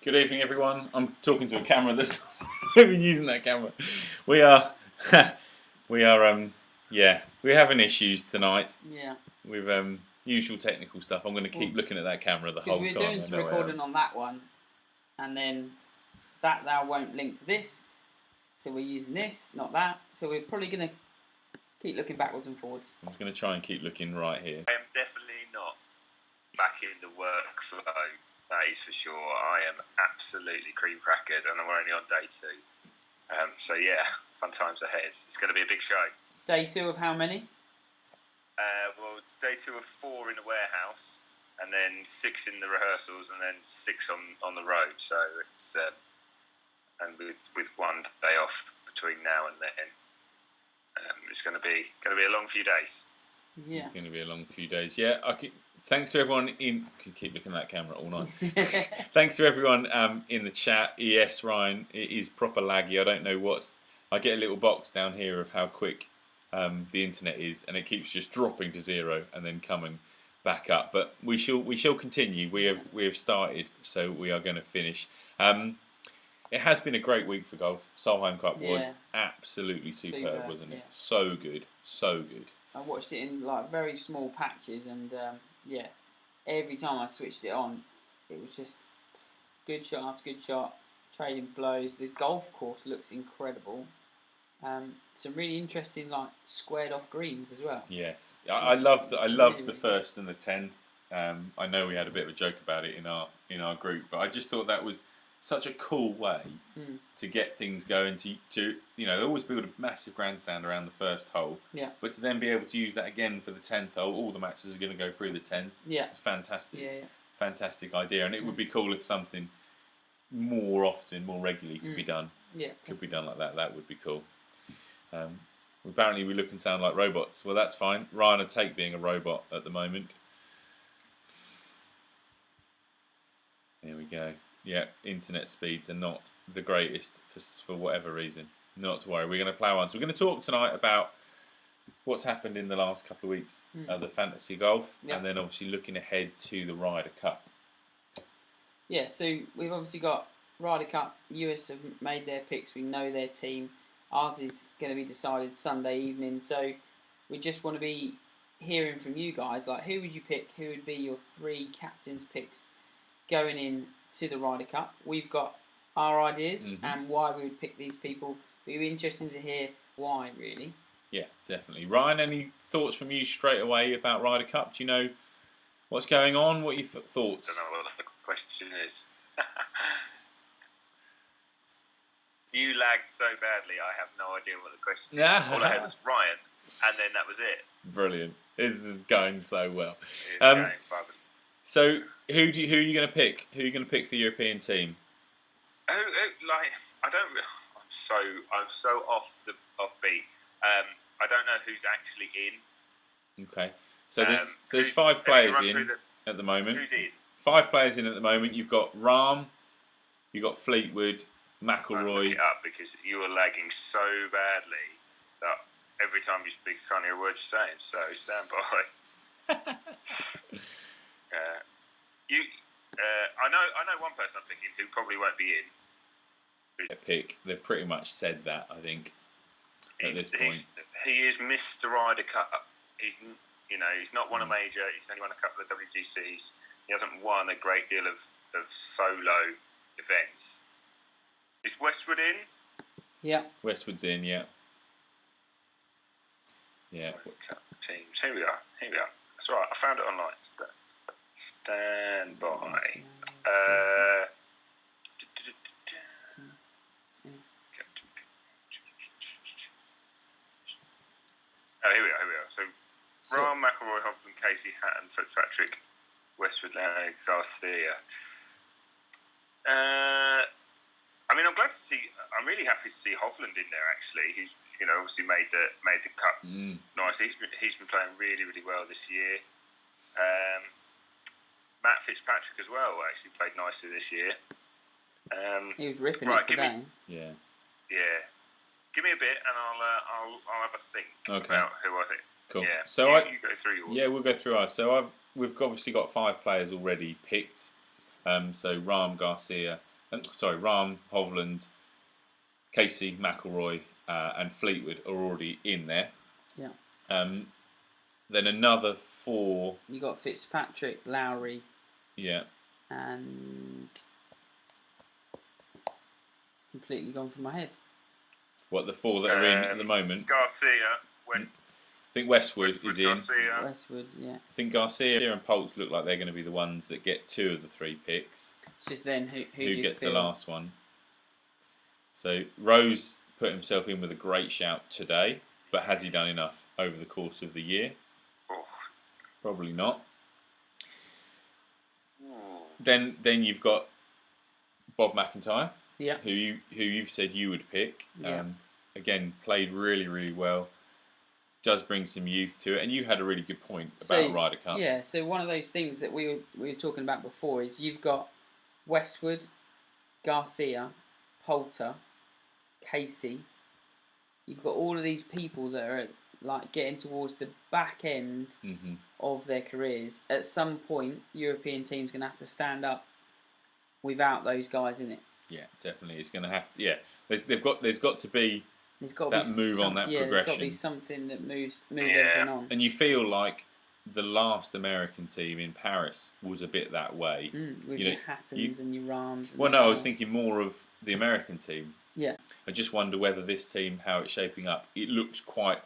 Good evening, everyone. I'm talking to a camera this time. We've been using that camera. We are, we're having issues tonight. Yeah. With usual technical stuff. I'm going to keep looking at that camera the whole time. Because we're doing some recording on that one, and then that now won't link to this. So we're using this, not that. So we're probably going to keep looking backwards and forwards. I'm just going to try and keep looking right here. I am definitely not back in the workflow. That is for sure. I am absolutely cream crackered, and we're only on day 2. So yeah, fun times ahead. It's going to be a big show. Day 2 of how many? Well, day 2 of 4 in the warehouse, and then 6 in the rehearsals, and then 6 on the road. So it's and with one day off between now and then, it's going to be a long few days. Yeah, it's going to be a long few days. Yeah, thanks to everyone in. Keep looking at that camera all night. Thanks to everyone in the chat. Yes, Ryan, it is proper laggy. I don't know what's. I get a little box down here of how quick the internet is, and it keeps just dropping to 0 and then coming back up. But we shall continue. We have started, so we are going to finish. It has been a great week for golf. Solheim Cup was absolutely superb, wasn't it? So good, so good. I watched it in like very small patches, and every time I switched it on, it was just good shot after good shot, trading blows. The golf course looks incredible. Some really interesting, like squared off greens as well. Yes, I love the first and the 10. I know we had a bit of a joke about it in our group, but I just thought that was such a cool way to get things going. To they always build a massive grandstand around the first hole. Yeah. But to then be able to use that again for the 10th hole, all the matches are going to go through the 10th. Yeah. It's fantastic. Yeah. Fantastic idea, and it would be cool if something more often, more regularly could be done. Yeah. Could be done like that. That would be cool. Apparently we look and sound like robots. Well, that's fine. Ryan would take being a robot at the moment. There we go. Yeah, internet speeds are not the greatest for whatever reason. Not to worry. We're going to plough on. So we're going to talk tonight about what's happened in the last couple of weeks of the fantasy golf, and then obviously looking ahead to the Ryder Cup. Yeah, so we've obviously got Ryder Cup. The US have made their picks. We know their team. Ours is going to be decided Sunday evening, so we just want to be hearing from you guys. Like, who would you pick? Who would be your 3 captains' picks going in to the Ryder Cup? We've got our ideas and why we would pick these people. It'd be interesting to hear why, really. Yeah, definitely. Ryan, any thoughts from you straight away about Ryder Cup? Do you know what's going on? What are your thoughts? I don't know what the question is. You lagged so badly, I have no idea what the question is. All I had was Ryan, and then that was it. Brilliant. This is going so well. It's going fabulous. So, who are you going to pick? Who are you going to pick for the European team? I'm so offbeat. I don't know who's actually in. Okay. So there's 5 players in at the moment. Who's in? 5 players in at the moment. You've got Rahm, you've got Fleetwood, McIlroy. I'll look it up because you are lagging so badly that every time you speak, I can't hear a word you're saying. So stand by. I know one person I'm picking who probably won't be in. They've pretty much said that, I think. At this point, he is Mr. Ryder Cup. He's not won a major. He's only won a couple of WGCs. He hasn't won a great deal of solo events. Is Westwood in? Yeah. Westwood's in, yeah. Yeah. Teams. Here we are. That's right. I found it online. Stand by. Oh, here we are. So, Rahm, McIlroy, Hovland, Casey, Hatton, Fitzpatrick, Westwood, Garcia. I'm glad to see. I'm really happy to see Hovland in there. Actually, who's obviously made the cut. Nice. He's been playing really, really well this year. Matt Fitzpatrick as well actually played nicely this year. He was ripping it today. Yeah. Give me a bit, and I'll have a think about who I think. Cool. Yeah. So you go through yours. Yeah, we'll go through ours. So we've obviously got 5 players already picked. So Rahm, Garcia, Rahm, Hovland, Casey, McIlroy, and Fleetwood are already in there. Yeah. Then another 4. You got Fitzpatrick, Lowry. Yeah. And completely gone from my head. What, the 4 that are in at the moment? Garcia went. I think Westwood is in. Garcia. Westwood, yeah. I think Garcia and Poltz look like they're going to be the ones that get 2 of the 3 picks. It's just then who gets the last one. So Rose put himself in with a great shout today, but has he done enough over the course of the year? Oh. Probably not. Then you've got Bob McIntyre, yeah, who you've said you would pick. Yeah. Again, played really, really well. Does bring some youth to it, and you had a really good point about Ryder Cup. Yeah, so one of those things that we were talking about before is you've got Westwood, Garcia, Poulter, Casey. You've got all of these people that are like getting towards the back end of their careers. At some point, European teams going to have to stand up without those guys in it. Yeah, definitely. It's going to have to. Yeah, there's got to be that move on that progression. There's got to be something that moves everything on. And you feel like the last American team in Paris was a bit that way. With your Hattons and your Rahms. Well, no, I was thinking more of the American team. Yeah. I just wonder whether this team, how it's shaping up, it looks quite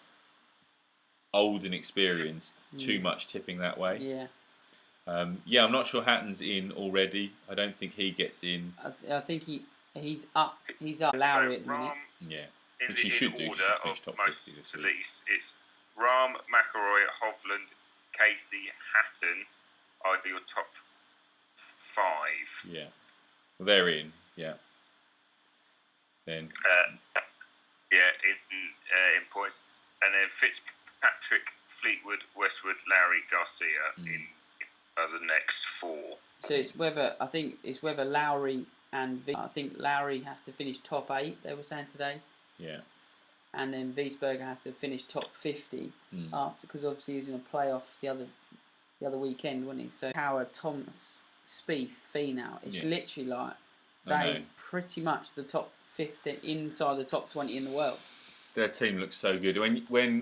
old and experienced. Too much tipping that way. Yeah. I'm not sure Hatton's in already. I don't think he gets in. I think he's up. He's up. Lowry at the minute. Yeah. In Which he should do. order of top most 50 this to week. least, it's Rahm, McIlroy, Hovland, Casey, Hatton are your top 5. Yeah. Well, they're in. Yeah. Then. In points, and then Fitzpatrick, Fleetwood, Westwood, Lowry, Garcia in the next 4. So it's whether Lowry and I think Lowry has to finish top 8. They were saying today. Yeah. And then Wiesberger has to finish top 50 after, because obviously he was in a playoff the other weekend, wasn't he? So Howard, Thomas, Spieth, Finau. It's literally like that is pretty much the top 50 inside the top 20 in the world. Their team looks so good.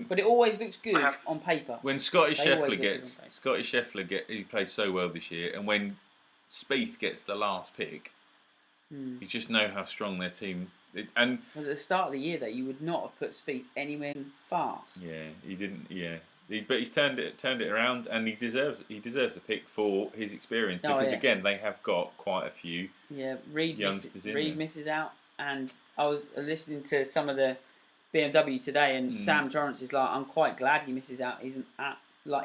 But it always looks good on paper. When Scotty Scheffler he played so well this year, and when Spieth gets the last pick, you just know how strong their team. And at the start of the year, though, you would not have put Spieth anywhere fast. Yeah, he didn't. Yeah, but he's turned it around, and he deserves a pick for his experience because again they have got quite a few. Yeah, Reed misses out, and I was listening to some of the BMW today, and Sam Torrance is like, I'm quite glad he misses out.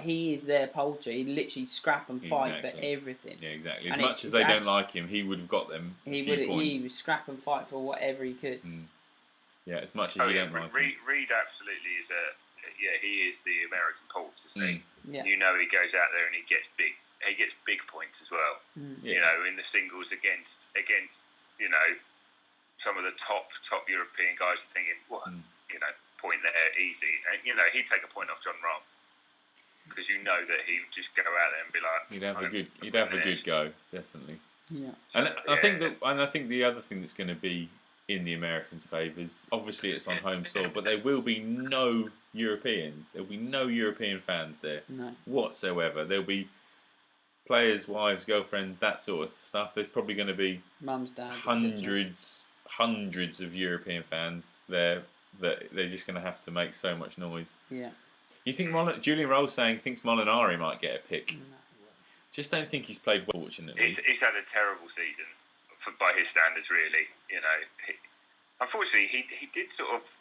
He is their poultry. He literally scrap and fight for everything. Yeah, exactly. As much as they don't like him, he would have got them. He would scrap and fight for whatever he could. Yeah, as much as you don't like him. Reed absolutely is he is the American Poltz, isn't he? Yeah. You know, he goes out there and he gets big points as well. Yeah. You know, in the singles against some of the top European guys are thinking, point there easy, and he'd take a point off John Rahm. Because you know that he would just go out there and be like, he'd have a good go, definitely. Yeah. And I think the other thing that's going to be in the Americans' favour is obviously it's on home soil, but there will be no Europeans. There will be no European fans there whatsoever. There'll be players, wives, girlfriends, that sort of stuff. There's probably going to be mums, dads, hundreds of European fans there that they're just going to have to make so much noise. Yeah. You think Julian Roll's thinks Molinari might get a pick? No. Just don't think he's played well, fortunately. He's had a terrible season by his standards, really. Unfortunately, he did sort of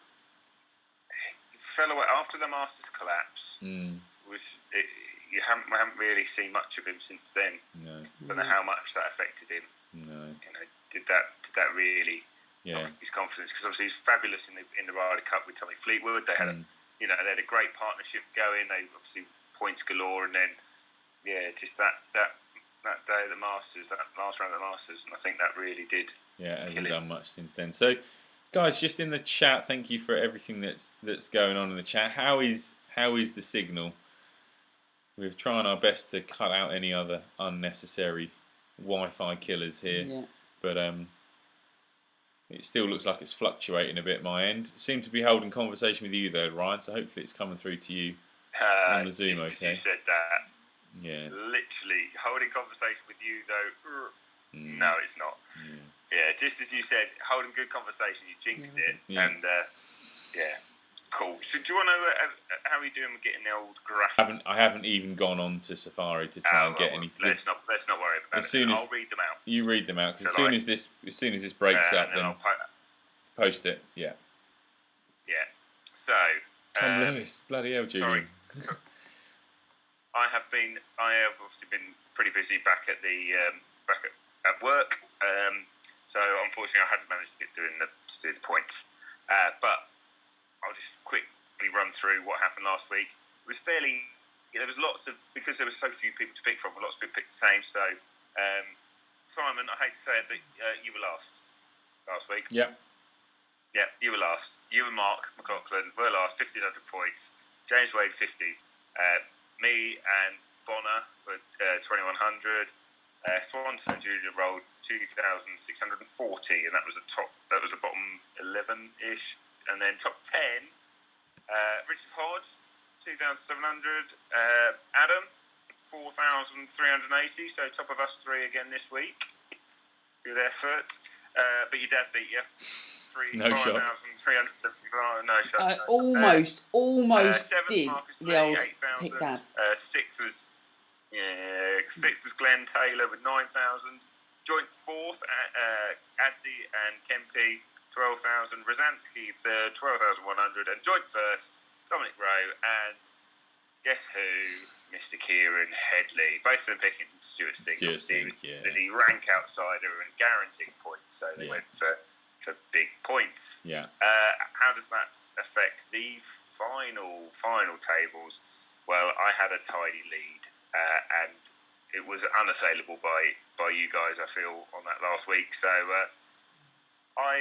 fell away after the Masters collapse. You haven't really seen much of him since then. No. I don't know how much that affected him. No. Did that really knock his confidence? Because obviously he's fabulous in the Ryder Cup with Tommy Fleetwood. They had they had a great partnership going. They obviously points galore, and then just that day of the Masters, that last round of the Masters, and I think that really did. Yeah, hasn't done much since then. So, guys, just in the chat, thank you for everything that's going on in the chat. How is the signal? We're trying our best to cut out any other unnecessary Wi-Fi killers here. Yeah. But It still looks like it's fluctuating a bit. My end seem to be holding conversation with you though, Ryan. So hopefully it's coming through to you on the Zoom. Just Okay. as you said that. Yeah. Literally holding conversation with you though. No, it's not. Yeah, just as you said, holding good conversation. You jinxed it, and yeah, cool. So do you want to know how are you doing with getting the old graphic? I haven't even gone on to Safari to try and get anything. Let's not worry about it. I'll read them out. You read them out. As soon as this breaks up, then I'll post it. Yeah. Yeah. So. Tom Lewis, bloody hell, Julian. Sorry. I have obviously been pretty busy back at work. So unfortunately, I hadn't managed to do the points. But I'll just quickly run through what happened last week. It was fairly. There was lots of, because there were so few people to pick from. Lots of people picked the same. So Simon, I hate to say it, but you were last week. Yep. Yeah, you were last. You and Mark McLaughlin were last, 1,500 points. James Wade, 50. Me and Bonner were 2,100. Swanson and Julian rolled 2,640, and that was the bottom 11-ish. And then top 10, Richard Hodge, 2,700. Adam, 4,380. So top of us three again this week. Good effort. But your dad beat you. No shot. 5,375. No shot. Almost did Marcus the Lee, old 8,000. pick dad. Sixth was Glenn Taylor with 9,000. Joint fourth, Adzi and Kempe, 12,000. Rosansky third, 12,100. And joint first, Dominic Rowe and guess who? Mr. Kieran Headley. Both of them picking Stuart Sink. The rank outsider and guaranteed points, so they went for big points. Yeah. How does that affect the final tables? Well, I had a tidy lead, and it was unassailable by you guys, I feel, on that last week. So I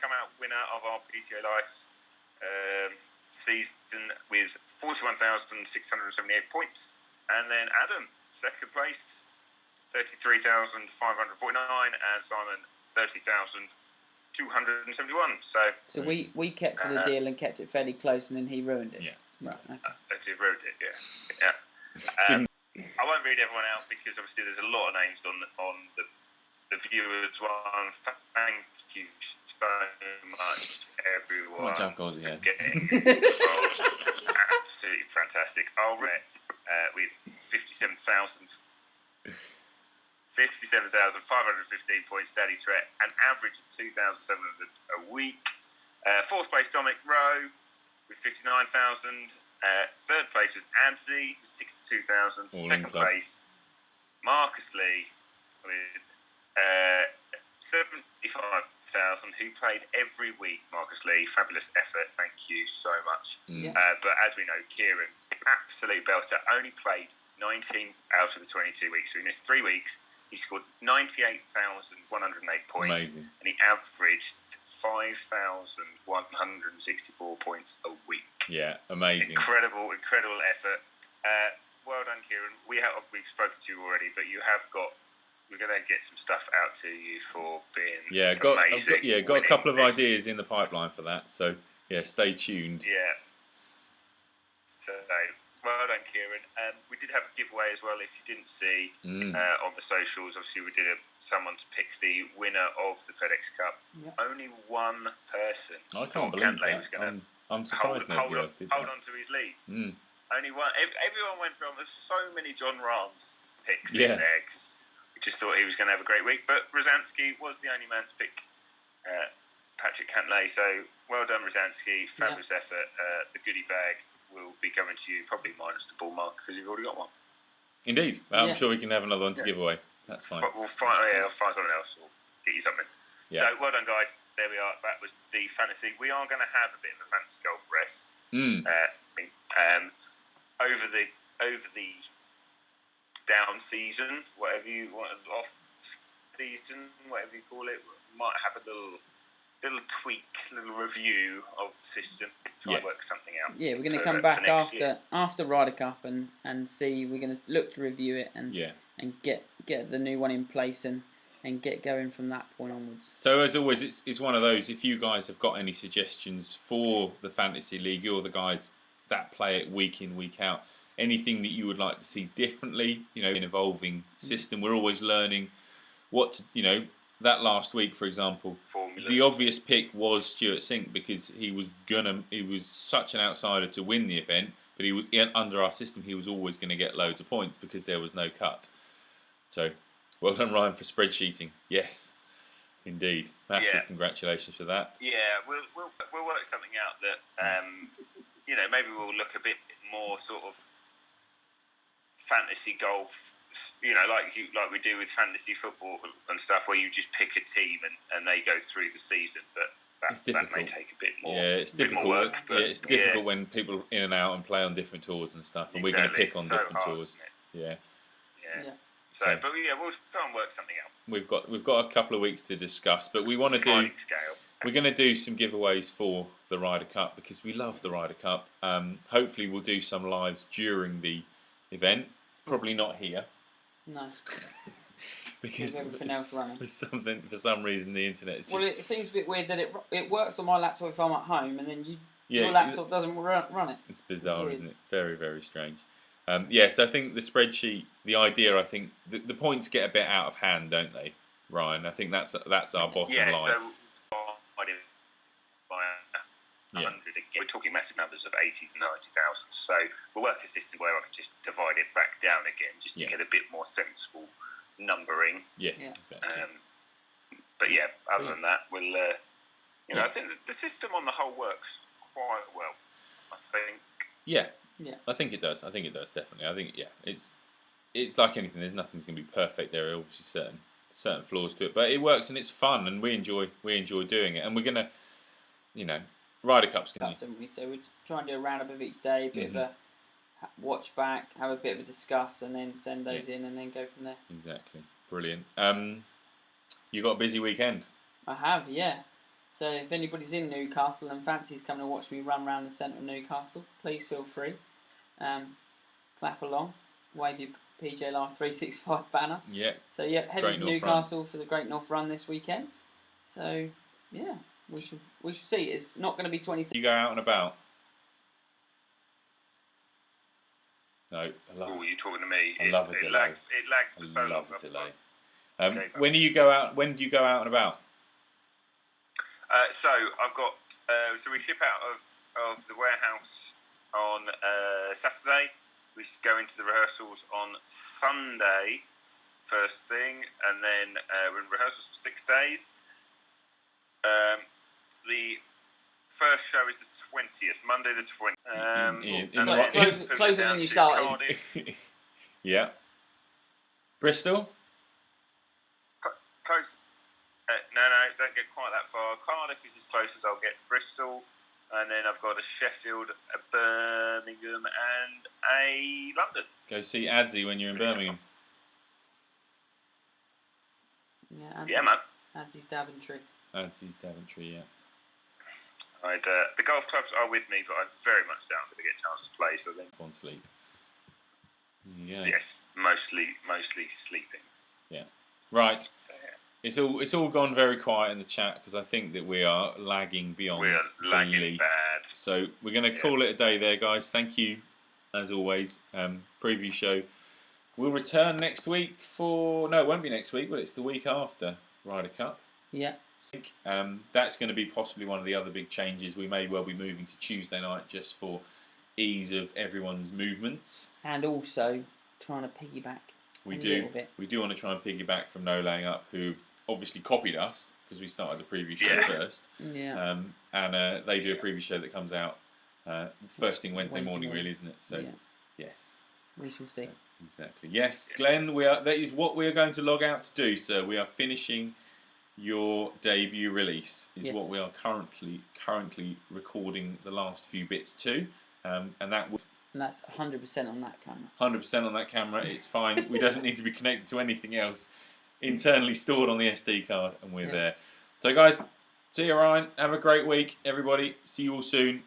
come out winner of our PGA Life season with 41,678 points, and then Adam second place, 33,549, and Simon 30,271. So we kept to the deal and kept it fairly close, and then he ruined it. Yeah. Right. Okay. He ruined it. Yeah. I won't read everyone out because obviously there's a lot of names on the viewers one. Thank you so much, everyone. Much alcohol, yeah. Getting involved. Absolutely fantastic. I'll read with 57,515 points, Daddy Trett, an average of 2,700 a week. Fourth place, Dominic Rowe with 59,000. Third place was Adzi with 62,000. Second place, Marcus Lee with 75,000, who played every week. Marcus Lee, fabulous effort. Thank you so much. Yeah. But as we know, Kieran, absolute belter, only played 19 out of the 22 weeks. So he missed 3 weeks. He scored 98,108 points. Amazing. And he averaged 5,164 points a week. Yeah, amazing. Incredible effort. Well done, Kieran. We've spoken to you already, but we're going to get some stuff out to you for being amazing. I've got a couple of ideas in the pipeline for that. So yeah, stay tuned. Yeah. So well done, Kieran. We did have a giveaway as well. If you didn't see on the socials, obviously we did someone to pick the winner of the FedEx Cup. Yep. Only one person. I can't believe that. I'm surprised nobody else did that. Hold on to his lead. Only one. Everyone went from. There's so many John Rahm's picks in there because we just thought he was going to have a great week. But Rosansky was the only man to pick Patrick Cantlay. So well done, Rosansky. Fabulous effort. The goodie bag will be coming to you, probably minus the ball mark because you've already got one. Indeed. I'm sure we can have another one to give away. That's fine. I'll find someone else. We'll get you something. Yeah. So well done, guys. There we are. That was the fantasy. We are going to have a bit of a fantasy golf rest. Over the down season, whatever you want, off season, whatever you call it, we might have a little little review of the system, try and work something out. Yeah, we're going to come back after Ryder Cup and see. We're going to look to review it and get the new one in place and and get going from that point onwards. So as always, it's one of those. If you guys have got any suggestions for the Fantasy League, you're the guys that play it week in, week out. Anything that you would like to see differently, an evolving system. We're always learning what to, that last week, for example, Formulas. the obvious pick was Stuart Sink because he was such an outsider to win the event, but he was under our system. He was always going to get loads of points because there was no cut. So, well done, Ryan, for spreadsheeting. Yes, indeed, massive congratulations for that. Yeah, we'll work something out that maybe we'll look a bit more sort of fantasy golf. Like we do with fantasy football and stuff, where you just pick a team and they go through the season. But that may take a bit more. Yeah, it's difficult. More work, but it's difficult when people are in and out and play on different tours and stuff, and we're going to pick on different tours. Yeah. So, but we'll try and work something out. We've got a couple of weeks to discuss, but we want to do. We're going to do some giveaways for the Ryder Cup because we love the Ryder Cup. Hopefully, we'll do some lives during the event. Probably not here. No. Because everything else running. For some reason the internet is just... Well, it seems a bit weird that it works on my laptop if I'm at home, and then your laptop doesn't run it. It's bizarre, isn't it? Very, very strange. So I think the spreadsheet, the idea, I think the points get a bit out of hand, don't they, Ryan? I think that's our bottom line. Yeah, so by 100 again. We're talking massive numbers of 80s and 90,000. So we'll work a system where I can just divide it back down again, just to get a bit more sensible numbering. Yes, exactly. But other than that, we'll. I think the system on the whole works quite well. I think. Yeah. I think it does. Definitely. I think it's like anything. There's nothing going to be perfect. There are obviously certain flaws to it, but it works and it's fun, and we enjoy doing it. And we're gonna, Ryder Cup's going to. So we try and do a roundup of each day, a bit of a watch back, have a bit of a discuss, and then send those in, and then go from there. Exactly. Brilliant. You got a busy weekend. I have, yeah. So if anybody's in Newcastle and fancies coming to watch me run around the centre of Newcastle, please feel free. Clap along, wave your PJ Live 365 banner. Yeah. So heading to Newcastle for the Great North Run this weekend. So we shall see. It's not going to be 26. You go out and about. No, I love. Oh, you talking to me? I love a delay. It lagged for so long. I love a delay. When do you go out? When do you go out and about? So I've got. So we ship out of the warehouse on Saturday. We go into the rehearsals on Sunday, first thing, and then we're in rehearsals for 6 days. The first show is the 20th, Monday the 20th. Closing when you started. Yeah. Bristol? Close. No, don't get quite that far. Cardiff is as close as I'll get. Bristol, and then I've got a Sheffield, a Birmingham, and a London. Go see Adzi when you're in Birmingham. Yeah, man. Adzi's Daventry, yeah. The golf clubs are with me, but I very much doubt I'm going to get a chance to play. So then, on sleep. Yeah. Yes, mostly sleeping. Yeah. Right. So, It's all gone very quiet in the chat because I think that we are lagging beyond. We are lagging belief. bad. So we're going to call it a day there, guys. Thank you, as always. Preview show. We'll return next week for... No, it won't be next week, but it's the week after Ryder Cup. Yeah. That's going to be possibly one of the other big changes. We may well be moving to Tuesday night just for ease of everyone's movements. And also trying to piggyback We do want to try and piggyback from No Laying Up, who've obviously copied us because we started the preview show first. Yeah. And they do a preview show that comes out first thing Wednesday morning, really, isn't it? So, yes. We shall see. Exactly. Yes, Glenn, that is what we are going to log out to do, sir. We are finishing your debut release, what we are currently recording the last few bits to. And that's 100% on that camera. 100% on that camera. It's fine. It doesn't need to be connected to anything else. Internally stored on the SD card, and we're there. So, guys, see you, Ryan. Have a great week, everybody. See you all soon.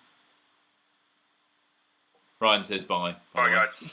Ryan says bye. Bye guys.